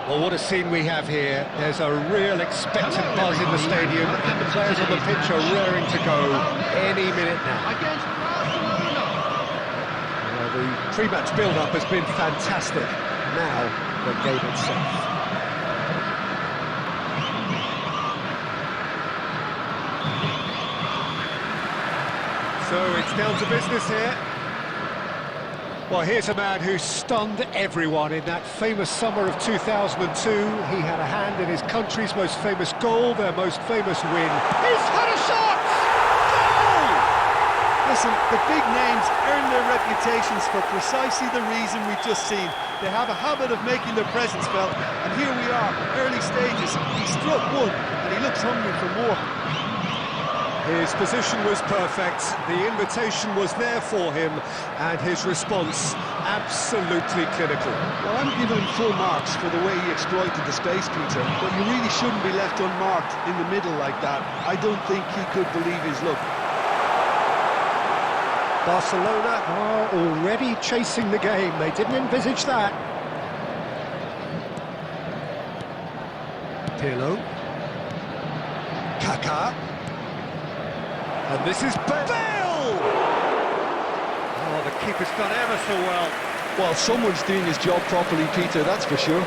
Well, what a scene we have here. There's a real expectant buzz in the stadium, and the players on the pitch are raring to go any minute now. The pre-match build-up has been fantastic. Now, the game itself. So it's down to business here. Well, here's a man who stunned everyone in that famous summer of 2002. He had a hand in his country's most famous goal, their most famous win. He's had a shot! Goal! Listen, the big names earn their reputations for precisely the reason we've just seen. They have a habit of making their presence felt, and here we are, early stages. He struck one, and he looks hungry for more. His position was perfect, the invitation was there for him, and his response absolutely clinical. Well, I'm giving him full marks for the way he exploited the space, Peter, but you really shouldn't be left unmarked in the middle like that. I don't think he could believe his luck. Barcelona are already chasing the game, they didn't envisage that. Pirlo. Kaká. And this is Bale! Oh, the keeper's done ever so well. Well, someone's doing his job properly, Peter, that's for sure.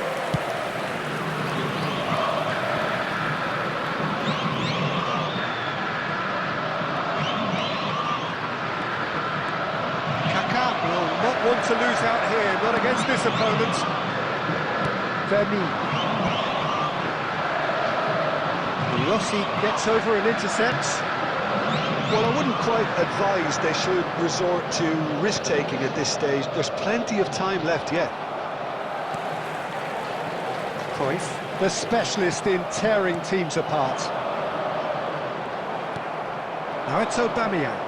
Kaká will not want to lose out here, not against this opponent. Vermi. Rossi gets over and intercepts. Well, I wouldn't quite advise they should resort to risk-taking at this stage. There's plenty of time left yet. Cruyff, the specialist in tearing teams apart. Now it's Aubameyang.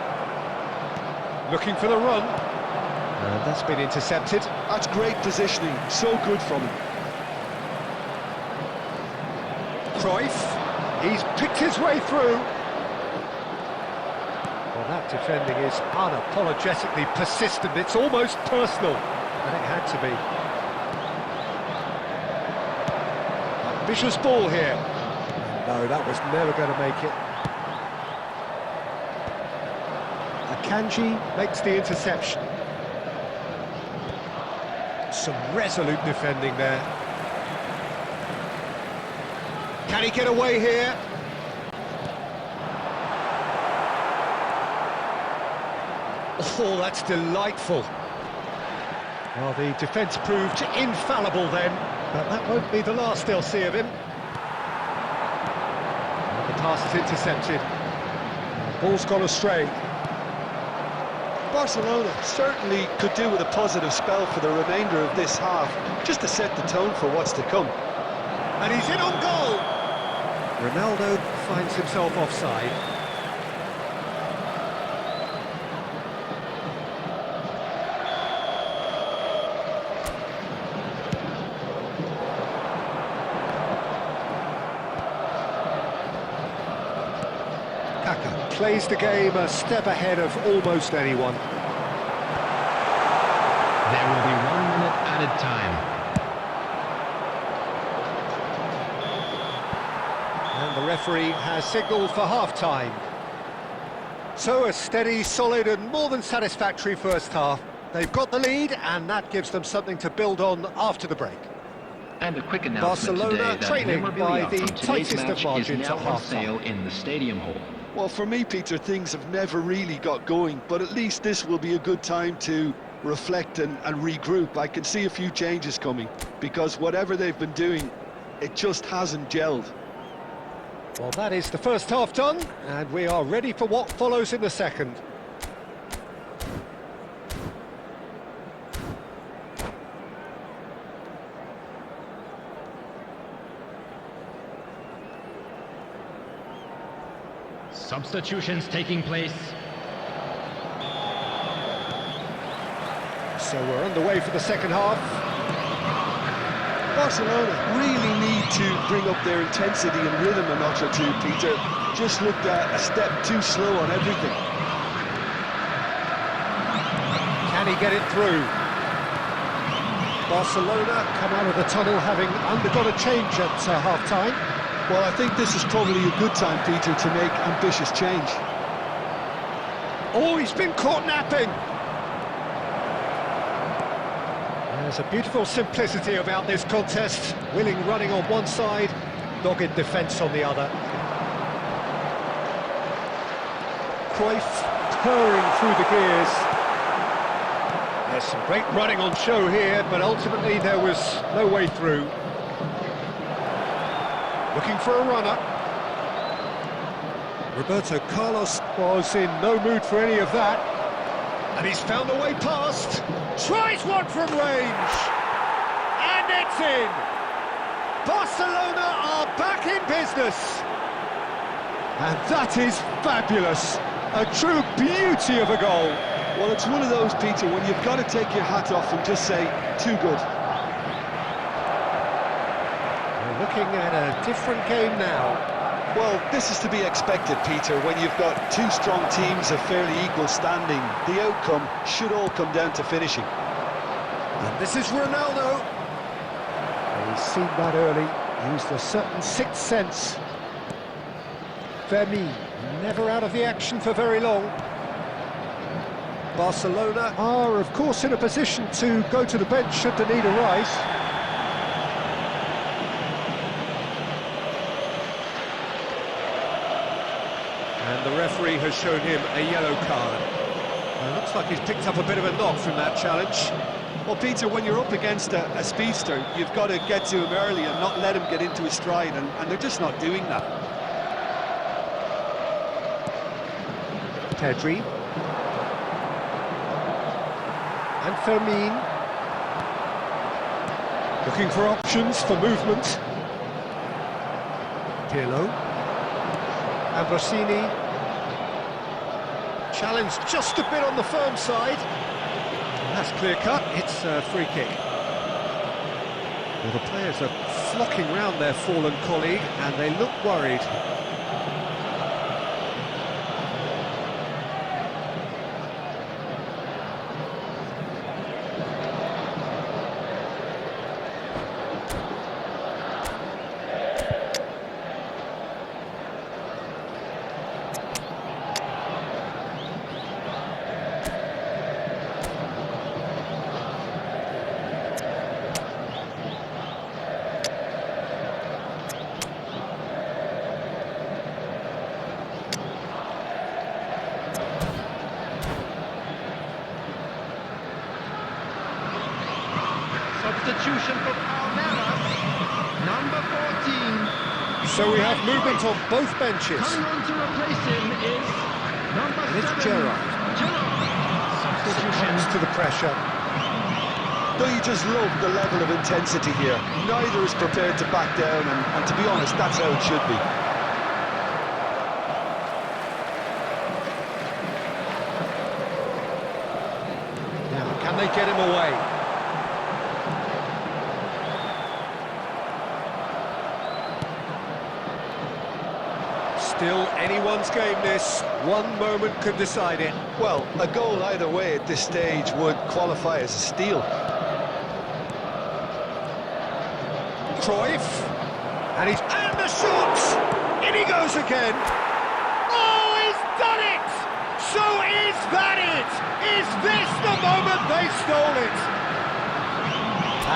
Looking for the run. And that's been intercepted. That's great positioning, so good from him. Cruyff, he's picked his way through. Well, that defending is unapologetically persistent. It's almost personal, and it had to be. Ambitious ball here. No, that was never going to make it. Akanji makes the interception. Some resolute defending there. Can he get away here? Oh, that's delightful. Well, the defence proved infallible then, but that won't be the last they'll see of him. And the pass is intercepted. The ball's gone astray. Barcelona certainly could do with a positive spell for the remainder of this half, just to set the tone for what's to come. And he's in on goal! Ronaldo finds himself offside. Kaká plays the game a step ahead of almost anyone. There will be 1 minute added time. And the referee has signalled for half-time. So a steady, solid and more than satisfactory first half. They've got the lead and that gives them something to build on after the break. And a quick announcement Barcelona today training that by memorabilia the from today's tightest of match is margins now at on half-time. sale in the Stadium Hall. Well, for me, Peter, things have never really got going, but at least this will be a good time to reflect and regroup. I can see a few changes coming, because whatever they've been doing, it just hasn't gelled. Well, that is the first half done, and we are ready for what follows in the second. Substitutions taking place. So we're underway for the second half. Barcelona really need to bring up their intensity and rhythm a notch or two, Peter. Just looked a step too slow on everything. Can he get it through? Barcelona come out of the tunnel having undergone a change at half-time. Well, I think this is probably a good time, Peter, to make ambitious change. Oh, he's been caught napping! There's a beautiful simplicity about this contest. Willing running on one side, dogged defence on the other. Cruyff purring through the gears. There's some great running on show here, but ultimately there was no way through. Looking for a runner. Roberto Carlos was in no mood for any of that. And he's found a way past. Tries one from range. And it's in. Barcelona are back in business. And that is fabulous. A true beauty of a goal. Well, it's one of those, Peter, when you've got to take your hat off and just say, too good. We're looking at a different game now. Well, this is to be expected, Peter, when you've got two strong teams of fairly equal standing. The outcome should all come down to finishing. And this is Ronaldo. He's seen that early, used a certain sixth sense. Fermin, never out of the action for very long. Barcelona are, of course, in a position to go to the bench should the need arise. And the referee has shown him a yellow card. It looks like he's picked up a bit of a knock from that challenge. Well, Peter, when you're up against a speedster, you've got to get to him early and not let him get into his stride, and they're just not doing that. Pedri. And Fermin. Looking for options for movement. Pirlo. And Rossini. Challenged just a bit on the firm side. And that's clear cut, it's a free kick. Well, the players are flocking round their fallen colleague and they look worried. Substitution for Palmeiras, number 14. So we have movement on both benches. Coming on to replace him is number And it's 7. Gerrard. Substitutions to the pressure. Don't you just love the level of intensity here? Neither is prepared to back down, and to be honest, that's how it should be. Now, can they get him away? Still anyone's game this. One moment could decide it. Well, a goal either way at this stage would qualify as a steal. Cruyff. And the shot! In he goes again. Oh, he's done it! So is that it? Is this the moment they stole it?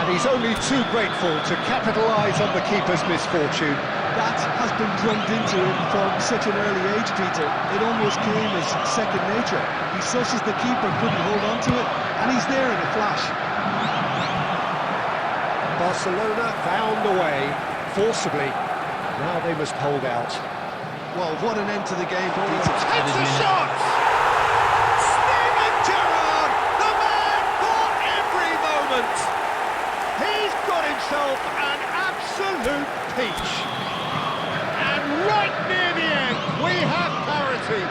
And he's only too grateful to capitalise on the keeper's misfortune. That has been drummed into him from such an early age, Peter. It almost came as second nature. He susses the keeper couldn't hold on to it, and he's there in a flash. Barcelona found a way, forcibly. Now they must hold out. Well, what an end to the game, Peter. Takes a shot! Steven Gerrard, the man for every moment! He's got himself an absolute peach. Right near the end, we have parity.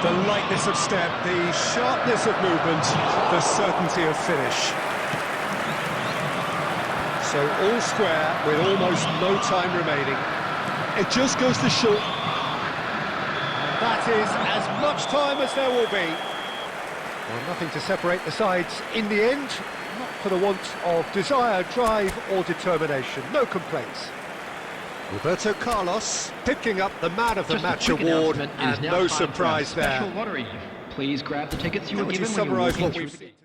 The lightness of step, the sharpness of movement, the certainty of finish. So all square with almost no time remaining. It just goes to show. That is as much time as there will be. Well, nothing to separate the sides in the end, not for the want of desire, drive or determination. No complaints. Roberto Carlos picking up the Man of the Just a Match quick award, announcement, it is and now no time for our surprise special there. lottery. Please grab the tickets you How were would you given when you were summarise walking what through we've the seen today?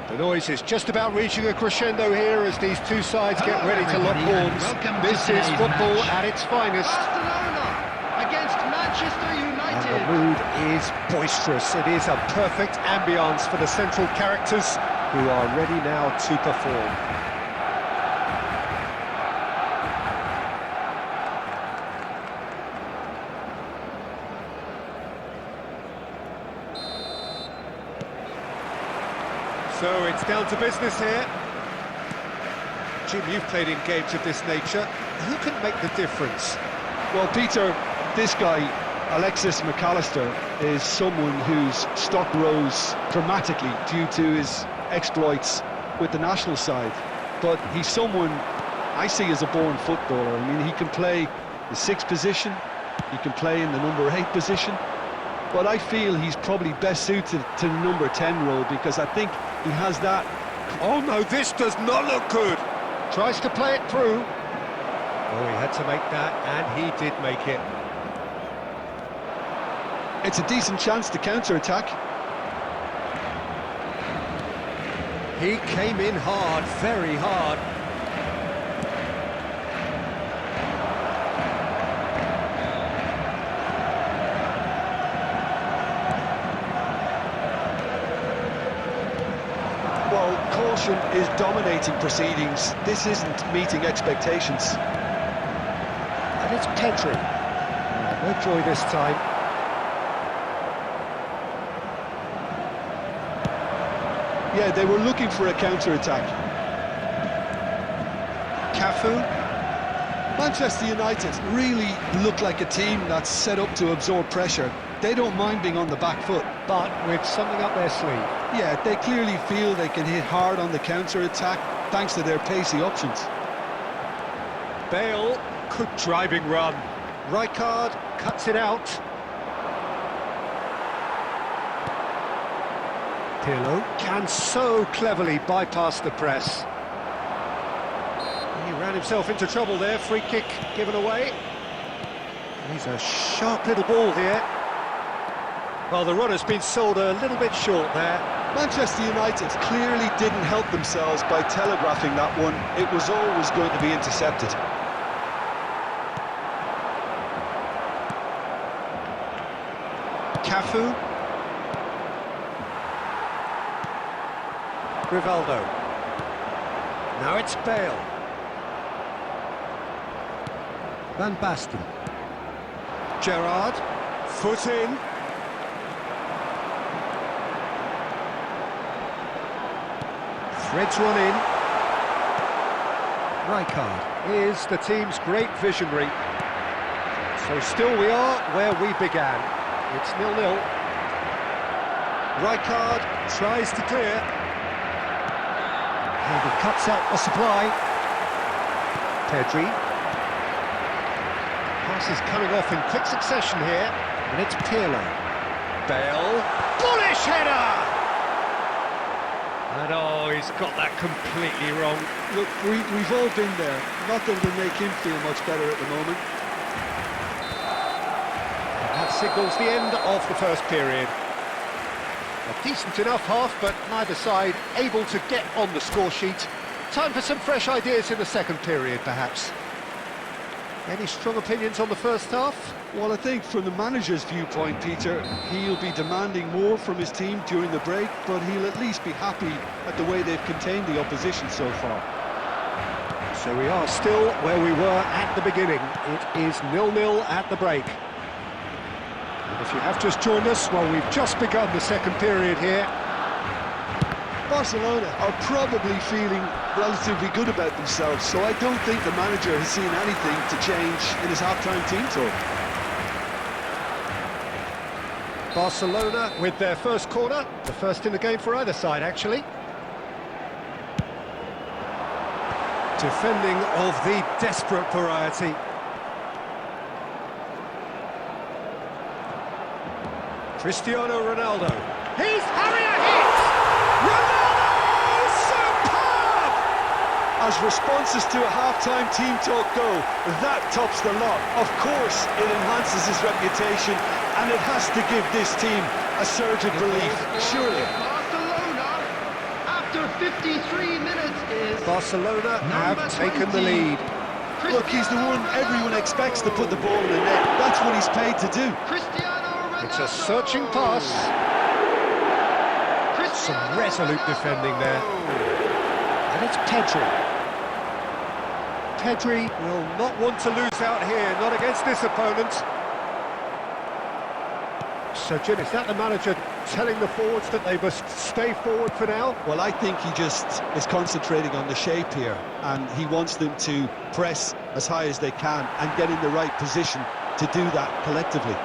The noise is just about reaching a crescendo here as these two sides get ready to lock horns. This is football at its finest. Barcelona against Manchester United. And the mood is boisterous. It is a perfect ambience for the central characters who are ready now to perform. So it's down to business here. Jim, you've played in games of this nature. Who can make the difference? Well, Peter, this guy, Alexis McAllister, is someone whose stock rose dramatically due to his exploits with the national side. But he's someone I see as a born footballer. I mean, he can play the sixth position, he can play in the number 8 position, but I feel he's probably best suited to the number 10 role because I think he has that. Oh no, this does not look good. Tries to play it through. Oh, he had to make that, and he did make it. It's a decent chance to counter-attack. He came in hard, very hard. Well, caution is dominating proceedings. This isn't meeting expectations. And it's Pedri. Oh, no joy this time. Yeah, they were looking for a counter-attack. Cafu. Manchester United really look like a team that's set up to absorb pressure. They don't mind being on the back foot. But with something up their sleeve. Yeah, they clearly feel they can hit hard on the counter-attack thanks to their pacey options. Bale, good driving run. Rijkaard cuts it out. Pirlo can so cleverly bypass the press. He ran himself into trouble there, free kick given away. He's a sharp little ball here. Well, the runner's been sold a little bit short there. Manchester United clearly didn't help themselves by telegraphing that one. It was always going to be intercepted. Cafu. Rivaldo. Now it's Bale. Van Basten. Gerrard. Foot in. Threads one in. Rijkaard is the team's great visionary. So still we are where we began. It's 0-0. Rijkaard tries to clear. And he cuts out the supply. Pedri. Pass is coming off in quick succession here. And it's Pirlo. Bale. Bullish header! And oh, he's got that completely wrong. Look, we've all been there. Not that it'll make him feel much better at the moment. And that signals the end of the first period. A decent enough half, but neither side able to get on the score sheet. Time for some fresh ideas in the second period, perhaps. Any strong opinions on the first half? Well, I think from the manager's viewpoint, Peter, he'll be demanding more from his team during the break, but he'll at least be happy at the way they've contained the opposition so far. So we are still where we were at the beginning. It is 0-0 at the break. And if you have just joined us, well, we've just begun the second period here. Barcelona are probably feeling relatively good about themselves, so I don't think the manager has seen anything to change in his half-time team talk. Barcelona with their first corner, the first in the game for either side, actually. Defending of the desperate variety. Cristiano Ronaldo. He's Harrier hit! Ronaldo! Superb! As responses to a half-time team talk go, that tops the lot. Of course, it enhances his reputation, and it has to give this team a surge of relief, surely. Barcelona, after 53 minutes, is Barcelona have taken the lead. Look, he's the one everyone expects to put the ball in the net. That's what he's paid to do. Cristiano Ronaldo. It's a searching pass. Some resolute defending there. And it's Pedri. Pedri will not want to lose out here, not against this opponent. So, Jim, is that the manager telling the forwards that they must stay forward for now? Well, I think he just is concentrating on the shape here, and he wants them to press as high as they can and get in the right position to do that collectively.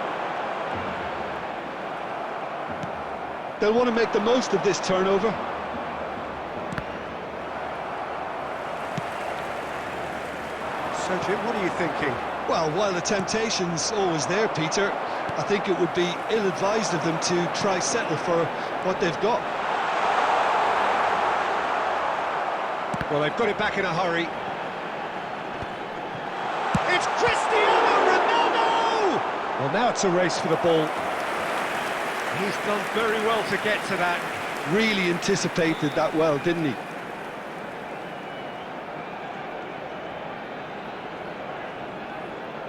They'll want to make the most of this turnover. So, Jim, what are you thinking? Well, while the temptation's always there, Peter, I think it would be ill-advised of them to try settle for what they've got. Well, they've got it back in a hurry. It's Cristiano Ronaldo! Well, now it's a race for the ball. He's done very well to get to that. Really anticipated that well, didn't he?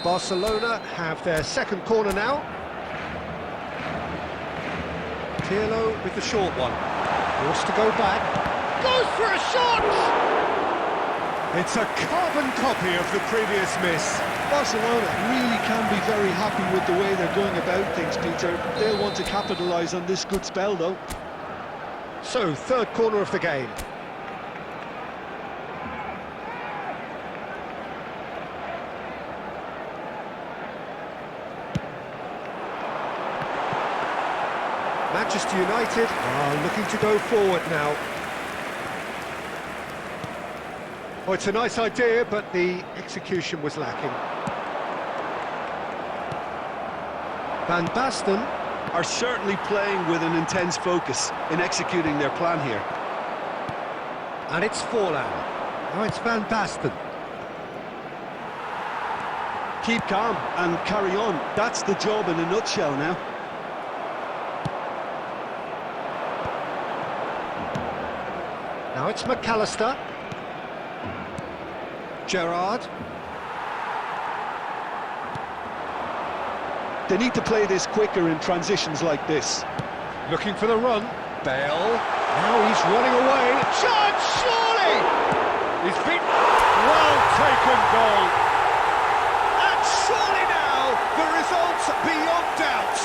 Barcelona have their second corner now. Pirlo with the short one. Forced to go back. Goes for a shot! It's a carbon copy of the previous miss. Barcelona really can be very happy with the way they're going about things, Peter. They'll want to capitalise on this good spell, though. So, third corner of the game. Manchester United are looking to go forward now. Oh, it's a nice idea, but the execution was lacking. Van Basten are certainly playing with an intense focus in executing their plan here. And it's Forlan. Now it's Van Basten. Keep calm and carry on. That's the job in a nutshell now. Now it's McAllister. Gerrard. They need to play this quicker in transitions like this. Looking for the run. Bale. Now he's running away. Chance, surely! He's been well taken goal. And surely now the result's beyond doubt.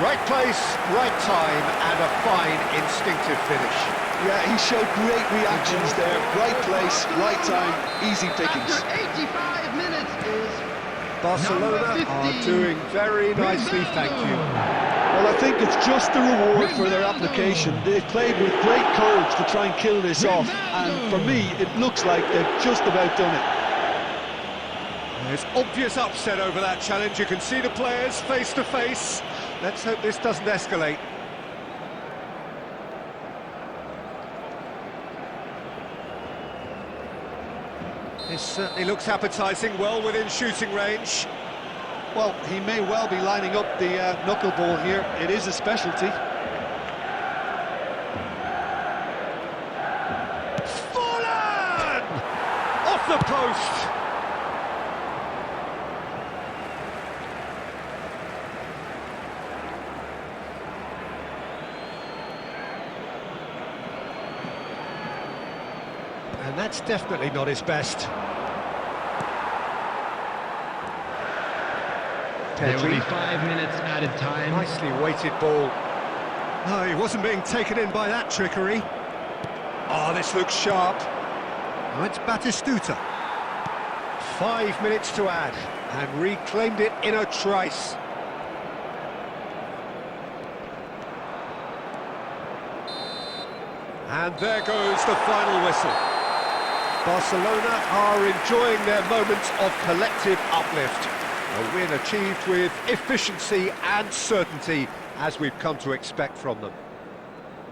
Right place, right time, and a fine instinctive finish. Yeah, he showed great reactions there. Right place, right time, easy pickings. After 85 minutes is Barcelona number are 15, doing very nicely, thank you. Well, I think it's just the reward for their application. They've played with great courage to try and kill this off, and for me, it looks like they've just about done it. There's obvious upset over that challenge. You can see the players face to face. Let's hope this doesn't escalate. This certainly looks appetising, well within shooting range. Well, he may well be lining up the knuckleball here. It is a specialty. Fallen! Off the post! And that's definitely not his best. There will be Pedri. 5 minutes added time. Nicely weighted ball. No, he wasn't being taken in by that trickery. Oh, this looks sharp. Now it's Batistuta. 5 minutes to add, and reclaimed it in a trice. And there goes the final whistle. Barcelona are enjoying their moments of collective uplift. A win achieved with efficiency and certainty, as we've come to expect from them.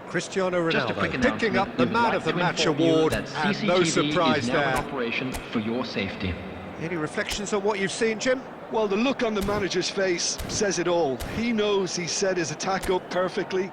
Cristiano Just a quick Ronaldo picking up announcement. the We would Man like of the to Match inform you award, that and no CCTV surprise is now in there. operation for your safety. Any reflections on what you've seen, Jim? Well, the look on the manager's face says it all. He knows he set his attack up perfectly.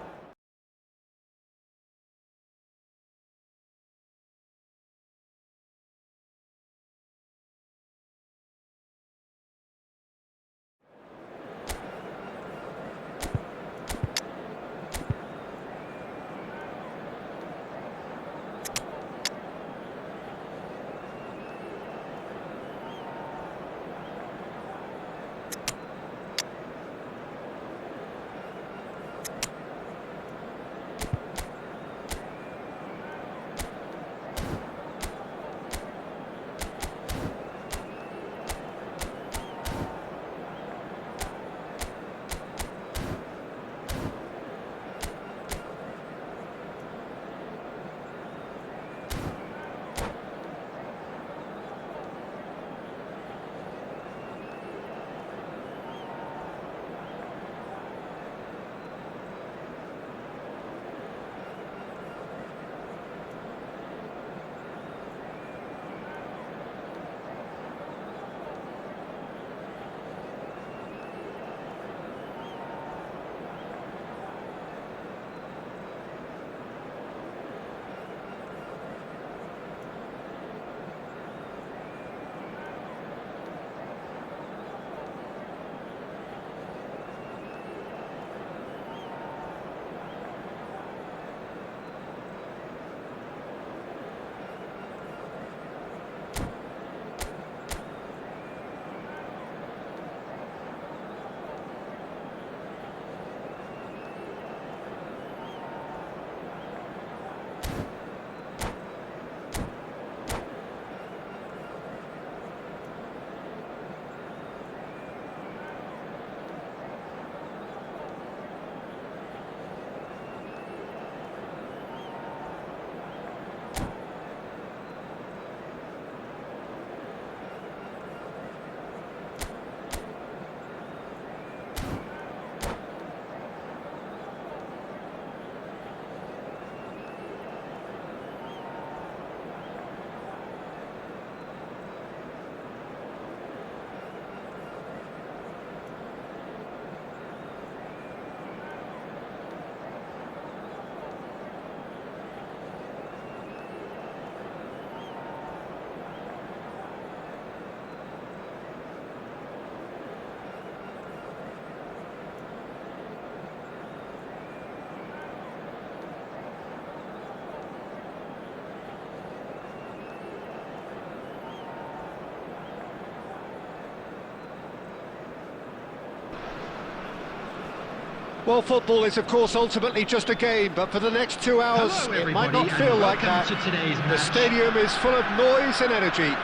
Well, football is, of course, ultimately just a game, but for the next 2 hours, Hello, it might everybody, not feel and like that. welcome to today's The match. stadium is full of noise and energy.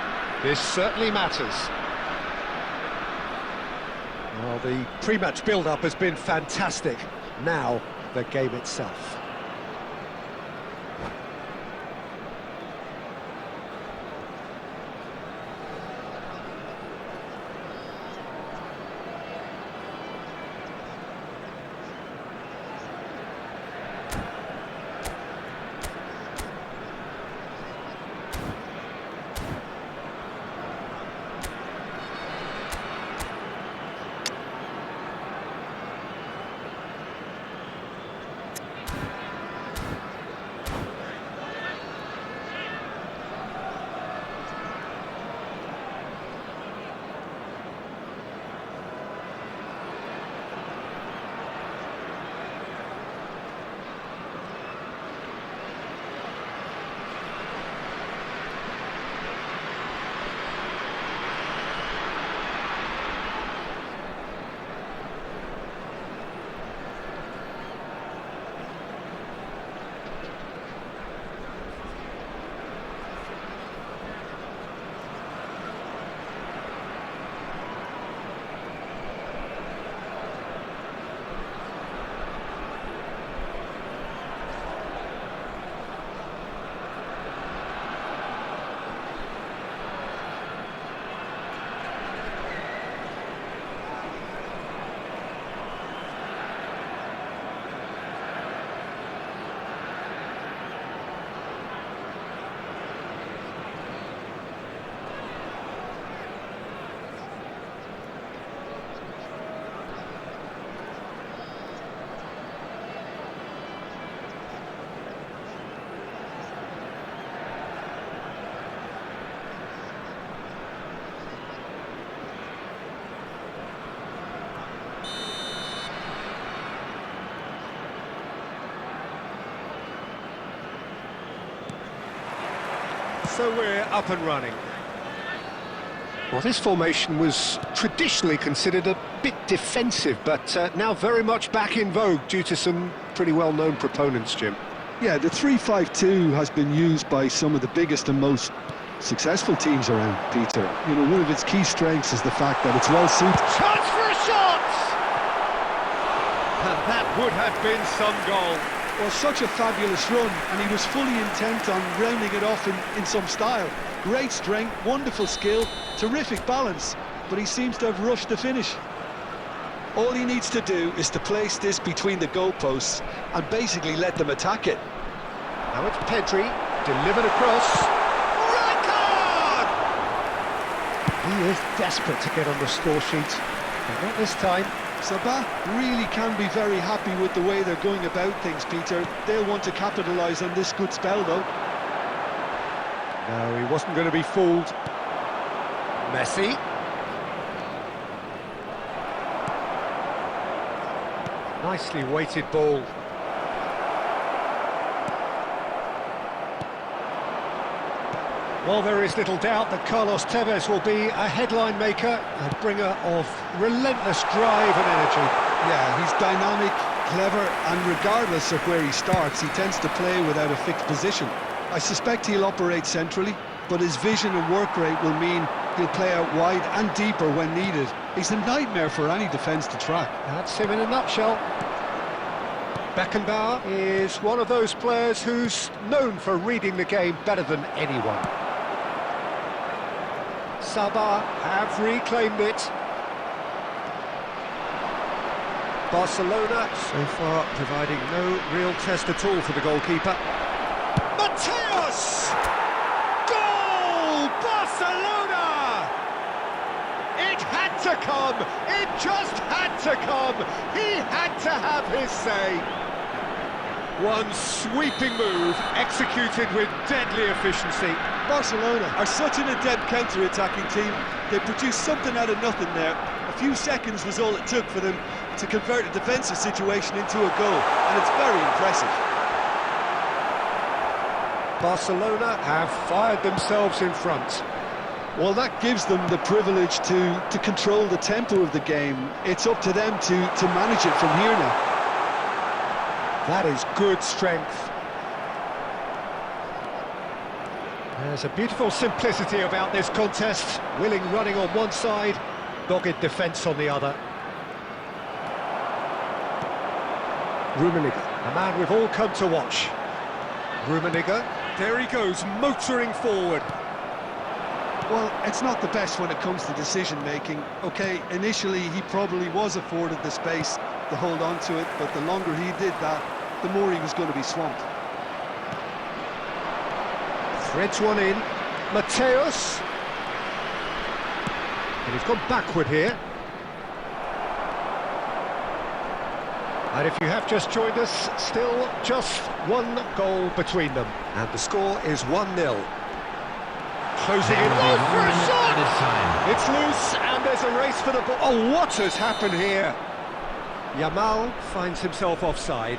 This certainly matters. Well, the pre-match build-up has been fantastic. Now, the game itself. So we're up and running. Well, this formation was traditionally considered a bit defensive, but now very much back in vogue due to some pretty well-known proponents, Jim. Yeah, the 3-5-2 has been used by some of the biggest and most successful teams around, Peter. You know, one of its key strengths is the fact that it's well-suited. Chance for a shot! And that would have been some goal. Well, such a fabulous run, and he was fully intent on rounding it off in some style. Great strength, wonderful skill, terrific balance, but he seems to have rushed the finish. All he needs to do is to place this between the goalposts and basically let them attack it. Now it's Pedri, delivered across. Rijkaard! He is desperate to get on the score sheet, but not this time. Sabah really can be very happy with the way they're going about things, Peter. They'll want to capitalise on this good spell, though. No, he wasn't going to be fooled. Messi. Nicely weighted ball. Well, there is little doubt that Carlos Tevez will be a headline maker, a bringer of relentless drive and energy. Yeah, he's dynamic, clever, and regardless of where he starts, he tends to play without a fixed position. I suspect he'll operate centrally, but his vision and work rate will mean he'll play out wide and deeper when needed. He's a nightmare for any defence to track. That's him in a nutshell. Beckenbauer is one of those players who's known for reading the game better than anyone. Sabah have reclaimed it. Barcelona so far providing no real test at all for the goalkeeper. Mateus! Goal! Barcelona! It had to come! It just had to come! He had to have his say! One sweeping move, executed with deadly efficiency. Barcelona are such an adept counter-attacking team. They produced something out of nothing there. A few seconds was all it took for them to convert a defensive situation into a goal, and it's very impressive. Barcelona have fired themselves in front. Well, that gives them the privilege to control the tempo of the game. It's up to them to manage it from here now. That is good strength. There's a beautiful simplicity about this contest. Willing running on one side, dogged defence on the other. Rummenigge, a man we've all come to watch. Rummenigge, there he goes, motoring forward. Well, it's not the best when it comes to decision-making. Okay, initially he probably was afforded the space to hold on to it, but the longer he did that, the more he was going to be swamped. Threads one in. Mateus. And he's gone backward here. And if you have just joined us, still just one goal between them. And the score is 1-0. Closing in. Oh, for a shot! It's loose, and there's a race for the ball. Oh, what has happened here? Yamal finds himself offside.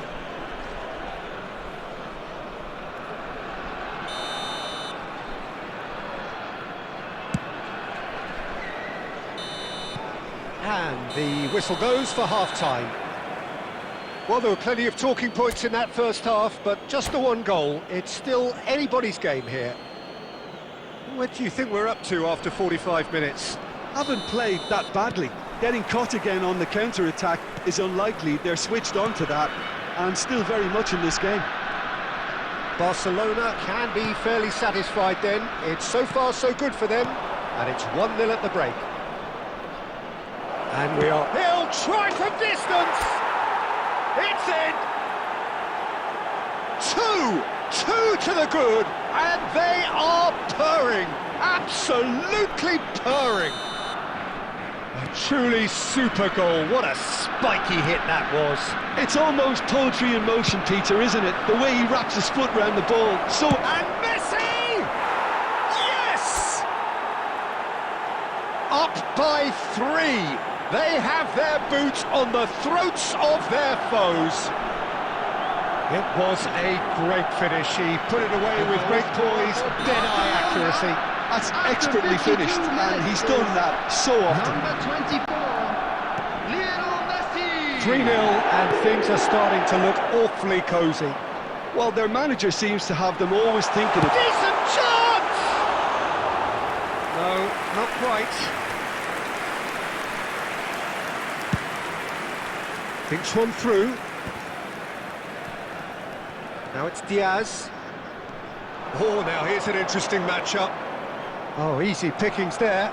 And the whistle goes for half-time. Well, there were plenty of talking points in that first half, but just the one goal. It's still anybody's game here. What do you think we're up to after 45 minutes? Haven't played that badly. Getting caught again on the counter-attack is unlikely. They're switched on to that, and still very much in this game. Barcelona can be fairly satisfied then. It's so far so good for them, and it's 1-0 at the break. And we are... He'll try from distance! It's in! Two to the good, and they are purring, absolutely purring. A truly super goal. What a spiky hit that was. It's almost poetry in motion, Peter, isn't it? The way he wraps his foot around the ball. And Messi! Yes! Up by 3. They have their boots on the throats of their foes. It was a great finish. He put it away with great poise, dead-eye accuracy. That's expertly finished, and he's done that so often. Number 24, Lionel Messi. 3-0, and things are starting to look awfully cosy. Well, their manager seems to have them always thinking of... Decent chance! No, not quite. Thinks one through. Now it's Diaz. Oh, now here's an interesting matchup. Oh, easy pickings there.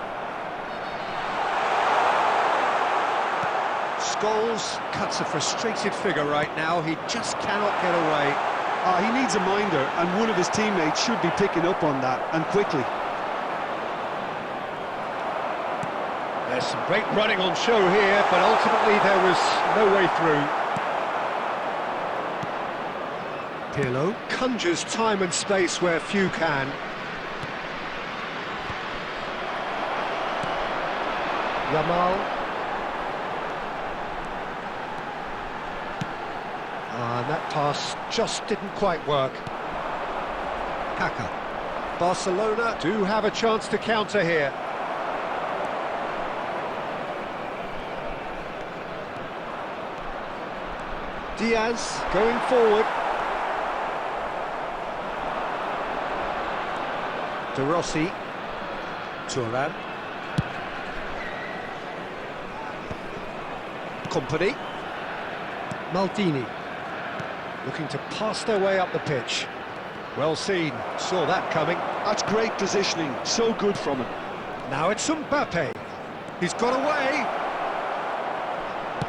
Scholes cuts a frustrated figure right now. He just cannot get away. He needs a minder, and one of his teammates should be picking up on that, and quickly. There's some great running on show here, but ultimately there was no way through. Pirlo conjures time and space where few can. Yamal. And that pass just didn't quite work. Kaka. Barcelona do have a chance to counter here. Diaz going forward. De Rossi. Turan. Company. Maldini. Looking to pass their way up the pitch. Well seen. Saw that coming. That's great positioning. So good from him. Now it's Mbappe. He's got away.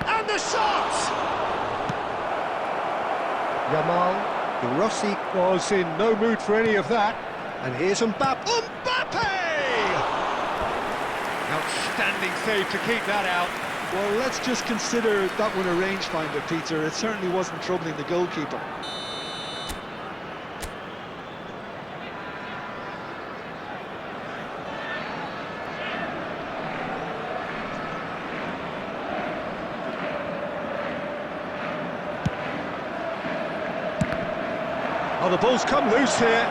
And the shot! Yamal. De Rossi was in no mood for any of that. And here's Mbappe. Mbappe! Outstanding save to keep that out. Well, let's just consider that one a rangefinder, Peter. It certainly wasn't troubling the goalkeeper. Oh, the ball's come loose here.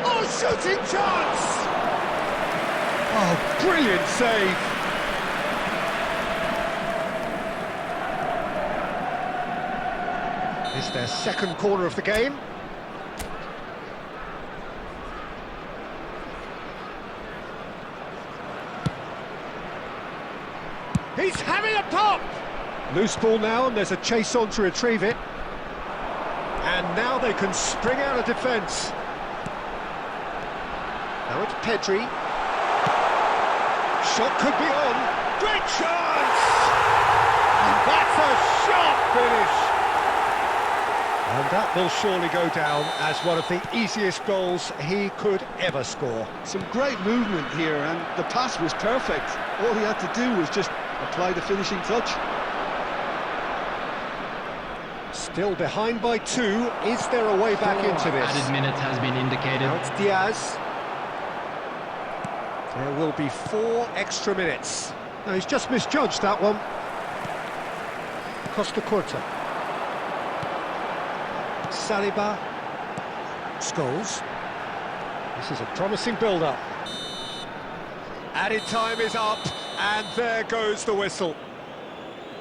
Oh, shooting chance! Oh, brilliant save. It's their second corner of the game. He's having a pop! Loose ball now, and there's a chase on to retrieve it. And now they can spring out of defence. Now it's Pedri. Shot could be on. Great chance! And that's a sharp finish! And that will surely go down as one of the easiest goals he could ever score. Some great movement here, and the pass was perfect. All he had to do was just apply the finishing touch. Still behind by 2. Is there a way back into this? Added minutes has been indicated. Now it's Diaz. There will be 4 extra minutes. No, he's just misjudged that one. Costa Curta. Saliba. Scholes. This is a promising build-up. Added time is up, and there goes the whistle.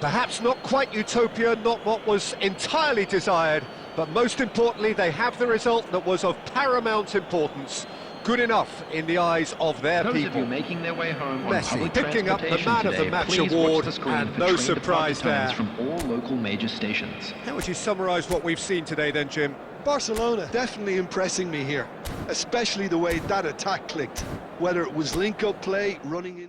Perhaps not quite utopia, not what was entirely desired, but most importantly, they have the result that was of paramount importance. Good enough in the eyes of their Those people. of you making their way home on Messi public picking up the transportation man of the today, match please award, watch the screen and for no train surprise departure times there. from all local major stations. How would you summarise what we've seen today then, Jim? Barcelona definitely impressing me here, especially the way that attack clicked, whether it was link-up play, running in.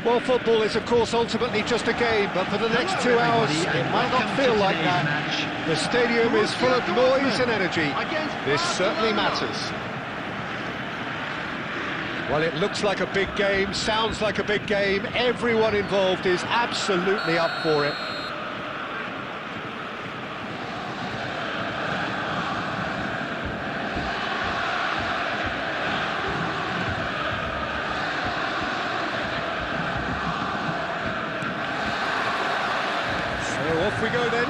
Well, football is, of course, ultimately just a game, but for the next 2 hours, it might not feel like that. The stadium is full of noise and energy. This certainly matters. Well, it looks like a big game, sounds like a big game. Everyone involved is absolutely up for it. we go then.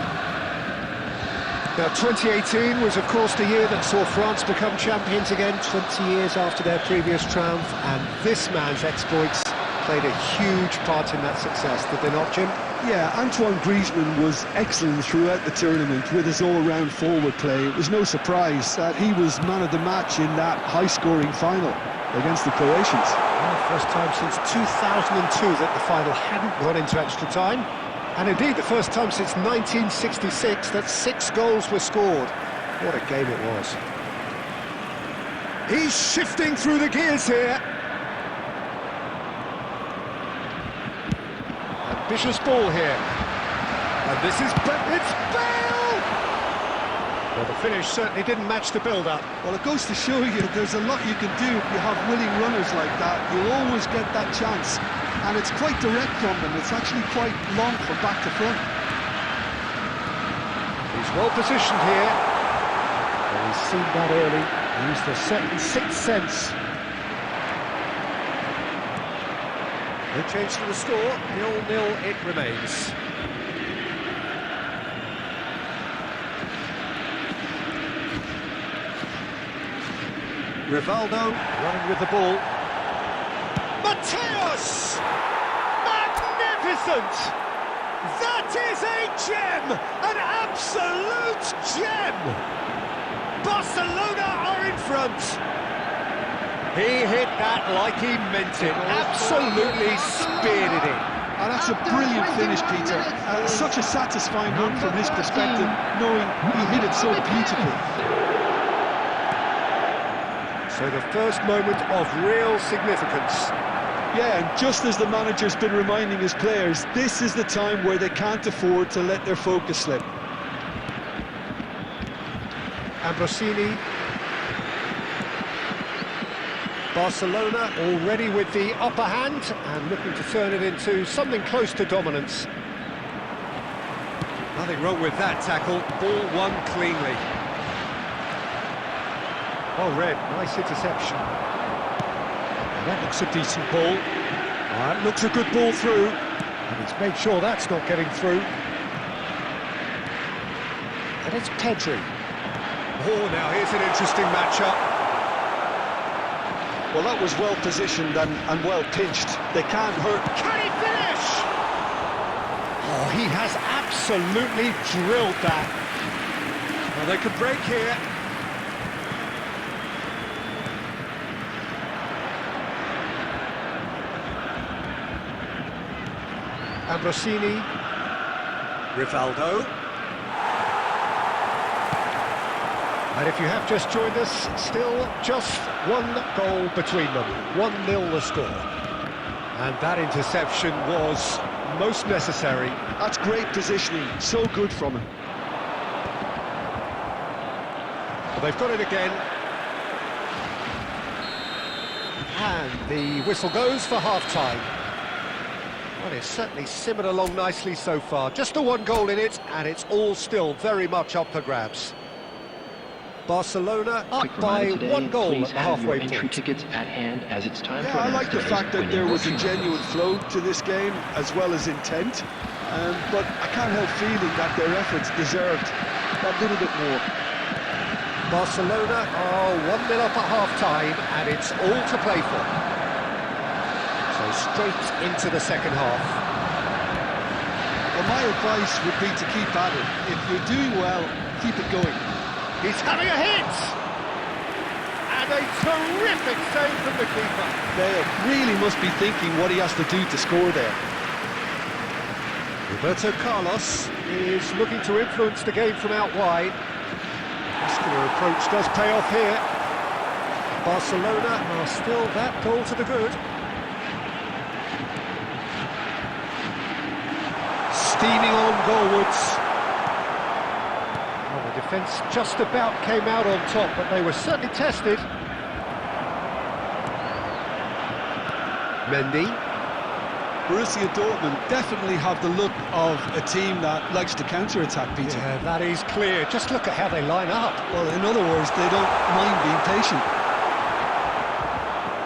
Now, 2018 was, of course, the year that saw France become champions again, 20 years after their previous triumph, and this man's exploits played a huge part in that success, did they not, Jim? Yeah, Antoine Griezmann was excellent throughout the tournament with his all-round forward play. It was no surprise that he was man of the match in that high-scoring final against the Croatians. Well, first time since 2002 that the final hadn't gone into extra time. And indeed, the first time since 1966 that 6 goals were scored. What a game it was. He's shifting through the gears here. Ambitious ball here. And this is... it's Bale! Well, the finish certainly didn't match the build-up. Well, it goes to show you there's a lot you can do if you have willing runners like that. You'll always get that chance. And it's quite direct from them. It's actually quite long from back to front. He's well positioned here. Well, he's seen that early. Used the second sixth sense. No change to the score. 0-0 it remains. Rivaldo running with the ball. Mateus! Magnificent! That is a gem! An absolute gem! Barcelona are in front. He hit that like he meant it. Absolutely speared it in. And that's a brilliant finish, Peter. Such a satisfying one from his perspective, knowing he hit it so beautifully. So the first moment of real significance. Yeah, and just as the manager's been reminding his players, this is the time where they can't afford to let their focus slip. Ambrosini. Barcelona already with the upper hand and looking to turn it into something close to dominance. Nothing wrong with that tackle. Ball won cleanly. Well read, nice interception. And that looks a decent ball. That looks a good ball through. And he's made sure that's not getting through. And it's Pedri. Oh, now here's an interesting matchup. Well, that was well positioned and well pinched. They can't hurt. Can he finish? Oh, he has absolutely drilled that. Well, they could break here. Ambrosini, Rivaldo. And if you have just joined us, still just one goal between them. 1-0 the score. And that interception was most necessary. That's great positioning, so good from him. Well, they've got it again. And the whistle goes for half-time. Well, it's certainly simmered along nicely so far. Just the one goal in it, and it's all still very much up for grabs. Barcelona up by today, 1 goal please at the have your halfway entry point. tickets at hand as it's time for Yeah, I an like the today's fact that winning there was a rookie. genuine flow to this game, as well as intent. But I can't help feeling that their efforts deserved that little bit more. Barcelona are 1-0 up at half-time, and it's all to play for. So straight into the second half. Well, my advice would be to keep at it. If you're doing well, keep it going. He's having a hit! And a terrific save from the keeper. Bale really must be thinking what he has to do to score there. Roberto Carlos is looking to influence the game from out wide. Muscular approach does pay off here. Barcelona are still that goal to the good. Steaming on goalwards. Well, the defence just about came out on top, but they were certainly tested. Mendy. Borussia Dortmund definitely have the look of a team that likes to counter-attack, Peter. Yeah, that is clear. Just look at how they line up. Well, in other words, they don't mind being patient.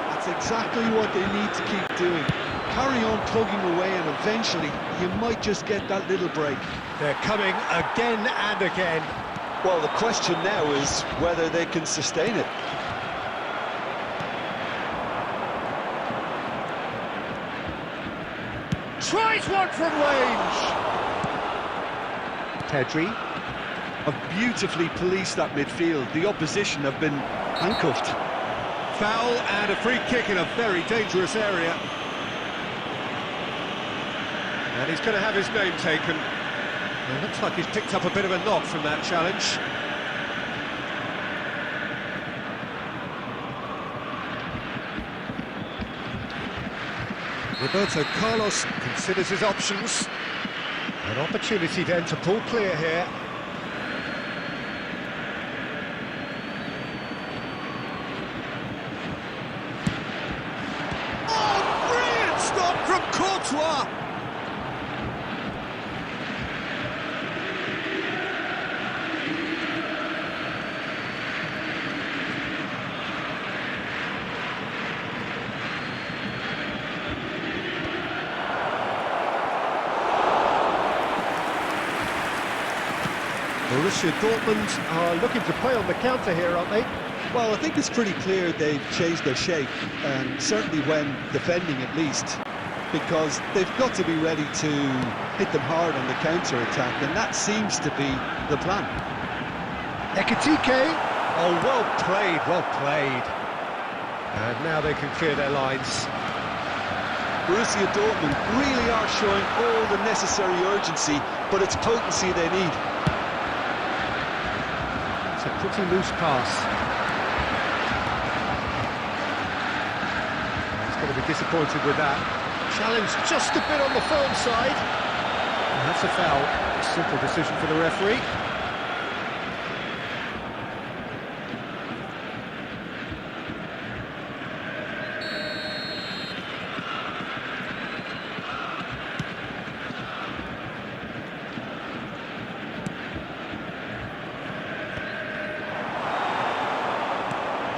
That's exactly what they need to keep doing. Carry on plugging away and eventually you might just get that little break. They're coming again and again. Well, the question now is whether they can sustain it. Tries one from range. Pedri. Have beautifully policed that midfield. The opposition have been handcuffed. Foul and a free kick in a very dangerous area. And he's going to have his name taken. It looks like he's picked up a bit of a knock from that challenge. Roberto Carlos considers his options. An opportunity then to pull clear here. Oh, brilliant stop from Courtois! Borussia Dortmund are looking to play on the counter here, aren't they? Well, I think it's pretty clear they've changed their shape, and certainly when defending at least, because they've got to be ready to hit them hard on the counter-attack, and that seems to be the plan. Ekitike. Oh, well played, well played. And now they can clear their lines. Borussia Dortmund really are showing all the necessary urgency, but it's potency they need. It's a pretty loose pass. He's going to be disappointed with that. Challenge just a bit on the firm side. And that's a foul. A simple decision for the referee.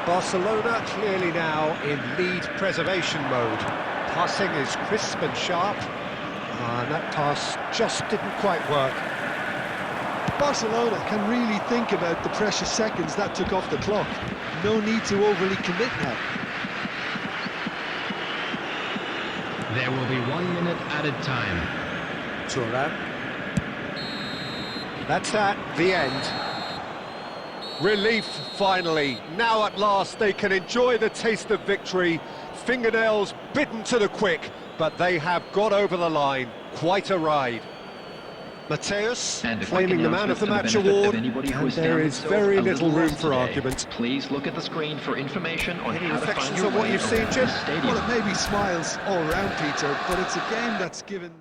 Barcelona clearly now in lead preservation mode. Passing is crisp and sharp, and that pass just didn't quite work. Barcelona can really think about the precious seconds that took off the clock. No need to overly commit now. There will be 1 minute added time. Thuram. That's at the end. Relief, finally. Now at last they can enjoy the taste of victory. Fingernails bitten to the quick, but they have got over the line. Quite a ride. Mateus claiming the Man of the Match award, and there is very little room for argument. Please look at the screen for information on Any how to find reflections your on what way you've seen, around Jim? the stadium. Well, it may be smiles all round, Peter, but it's a game that's given...